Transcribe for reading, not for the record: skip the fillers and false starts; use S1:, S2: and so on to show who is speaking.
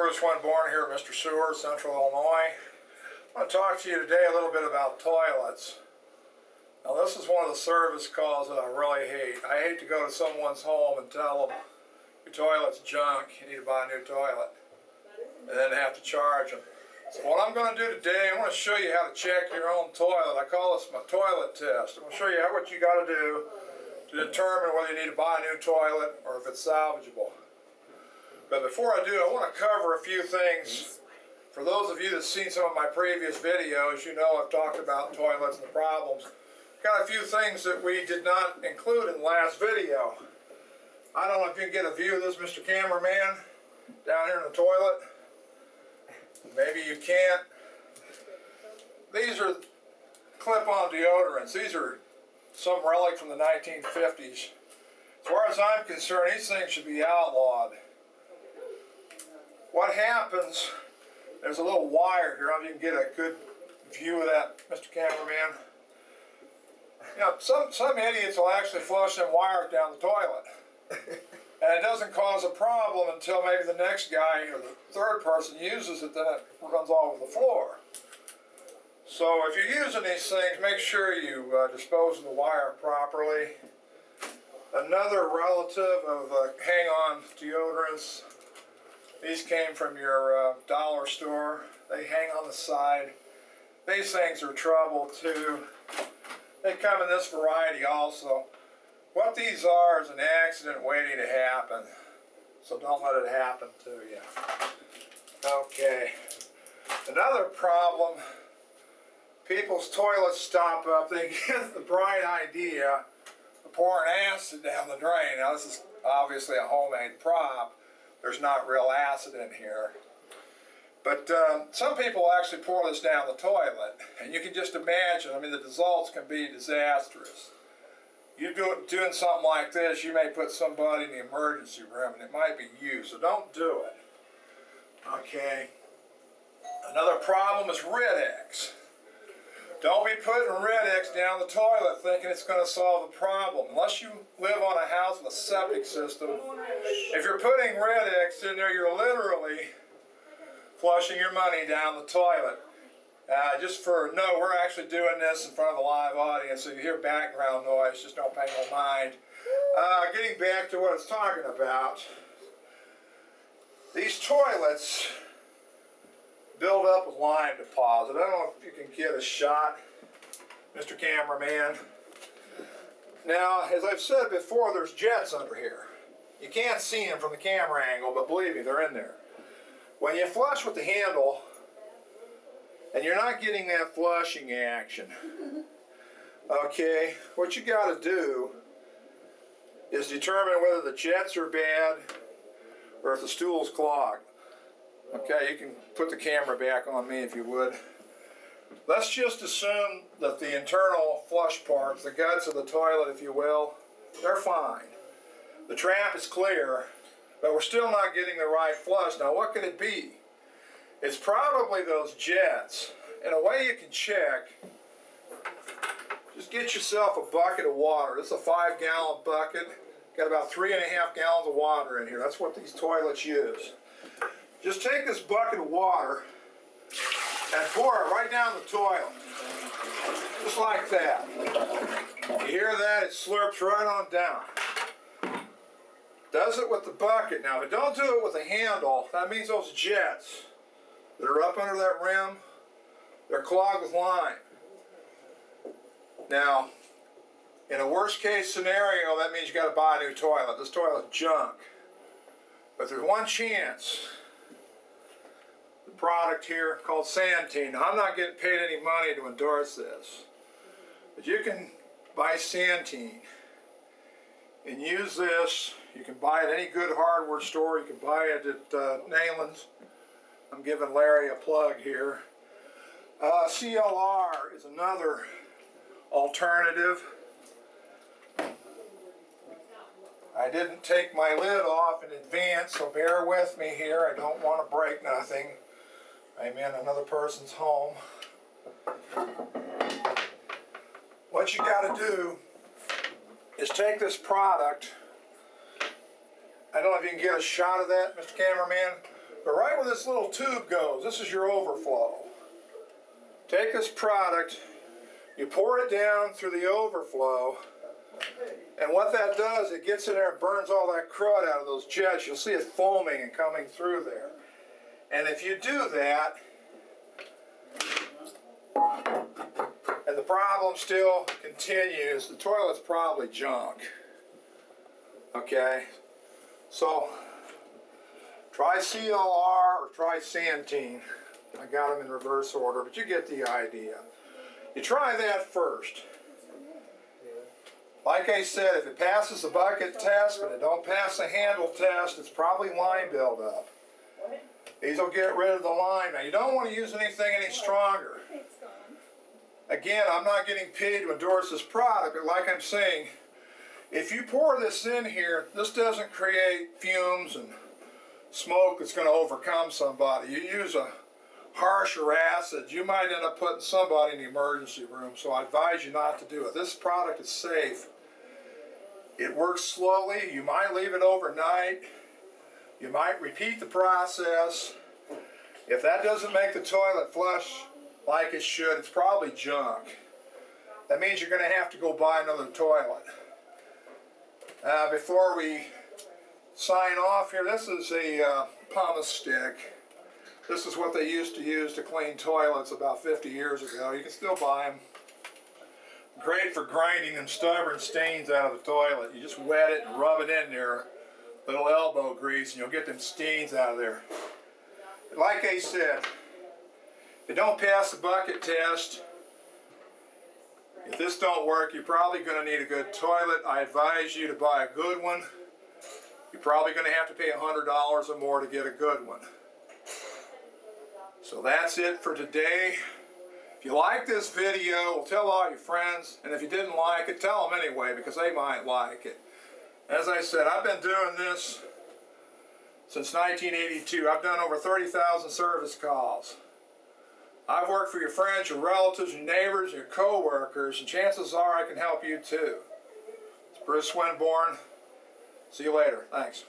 S1: Bruce Winborn here at Mr. Sewer, Central Illinois. I want to talk to you today a little bit about toilets. Now this is one of the service calls that I really hate. I hate to go to someone's home and tell them your toilet's junk, you need to buy a new toilet, and then have to charge them. So what I'm going to do today, I'm going to show you how to check your own toilet. I call this my toilet test. I'm going to show you what you got to do to determine whether you need to buy a new toilet or if it's salvageable. But before I do, I want to cover a few things. For those of you that have seen some of my previous videos, you know I've talked about toilets and the problems. Got a few things that we did not include in the last video. I don't know if you can get a view of this, Mr. Cameraman, down here in the toilet. Maybe you can't. These are clip-on deodorants. These are some relic from the 1950s. As far as I'm concerned, these things should be outlawed. What happens, there's a little wire here. I don't know if you can get a good view of that, Mr. Cameraman. You know, some idiots will actually flush them wires down the toilet. And it doesn't cause a problem until maybe the next guy or the third person uses it, then it runs all over the floor. So if you're using these things, make sure you dispose of the wire properly. Another relative of hang-on deodorants. These came from your dollar store. They hang on the side. These things are trouble too. They come in this variety also. What these are is an accident waiting to happen. So don't let it happen to you. Okay. Another problem, people's toilets stop up. They get the bright idea of pouring acid down the drain. Now this is obviously a homemade prop. There's not real acid in here. But some people actually pour this down the toilet. And you can just imagine, I mean, the results can be disastrous. You doing something like this, you may put somebody in the emergency room, and it might be you, so don't do it. Okay. Another problem is Rid-X. Don't be putting Rid-X down the toilet thinking it's going to solve the problem. Unless you live on a house with a septic system, if you're putting Rid-X in there, you're literally flushing your money down the toilet. Just for note, we're actually doing this in front of a live audience, so if you hear background noise, just don't pay no mind. Getting back to what I was talking about, these toilets build up with lime deposit. I don't know if you can get a shot, Mr. Cameraman. Now, as I've said before, there's jets under here. You can't see them from the camera angle, but believe me, they're in there. When you flush with the handle, and you're not getting that flushing action, okay, what you got to do is determine whether the jets are bad or if the stool's clogged. Okay, you can put the camera back on me if you would. Let's just assume that the internal flush parts, the guts of the toilet, if you will, they're fine. The trap is clear, but we're still not getting the right flush. Now, what could it be? It's probably those jets. And a way you can check, just get yourself a bucket of water. This is a 5-gallon bucket. Got about 3.5 gallons of water in here. That's what these toilets use. Just take this bucket of water and pour it right down the toilet. Just like that. You hear that? It slurps right on down. Does it with the bucket. Now, if it don't do it with a handle, that means those jets that are up under that rim, they're clogged with lime. Now, in a worst case scenario, that means you got to buy a new toilet. This toilet's junk. But there's one chance. The product here called Santeen. Now, I'm not getting paid any money to endorse this. But you can buy Santeen and use this. You can buy it at any good hardware store. You can buy it at Nayland's. I'm giving Larry a plug here. CLR is another alternative. I didn't take my lid off in advance, so bear with me here. I don't want to break nothing. I'm in another person's home. What you got to do is take this product. I don't know if you can get a shot of that, Mr. Cameraman. But right where this little tube goes, this is your overflow. Take this product, you pour it down through the overflow, and what that does, it gets in there and burns all that crud out of those jets. You'll see it foaming and coming through there. And if you do that, and the problem still continues, the toilet's probably junk. Okay? So, try CLR or try Santeen. I got them in reverse order, but you get the idea. You try that first. Like I said, if it passes the bucket test, but it don't pass the handle test, it's probably line buildup. These will get rid of the line. Now, you don't want to use anything any stronger. Again, I'm not getting paid to endorse this product, but like I'm saying, if you pour this in here, this doesn't create fumes and smoke that's going to overcome somebody. You use a harsher acid, you might end up putting somebody in the emergency room, so I advise you not to do it. This product is safe. It works slowly. You might leave it overnight. You might repeat the process. If that doesn't make the toilet flush like it should, it's probably junk. That means you're going to have to go buy another toilet. Before we sign off here, this is a pumice stick. This is what they used to use to clean toilets about 50 years ago. You can still buy them. Great for grinding them stubborn stains out of the toilet. You just wet it and rub it in there, little elbow grease, and you'll get them stains out of there. Like I said, if you don't pass the bucket test, if this don't work, you're probably going to need a good toilet. I advise you to buy a good one. You're probably going to have to pay $100 or more to get a good one. So that's it for today. If you like this video, well, tell all your friends. And if you didn't like it, tell them anyway, because they might like it. As I said, I've been doing this since 1982. I've done over 30,000 service calls. I've worked for your friends, your relatives, your neighbors, your co-workers, and chances are I can help you too. It's Bruce Winborn. See you later. Thanks.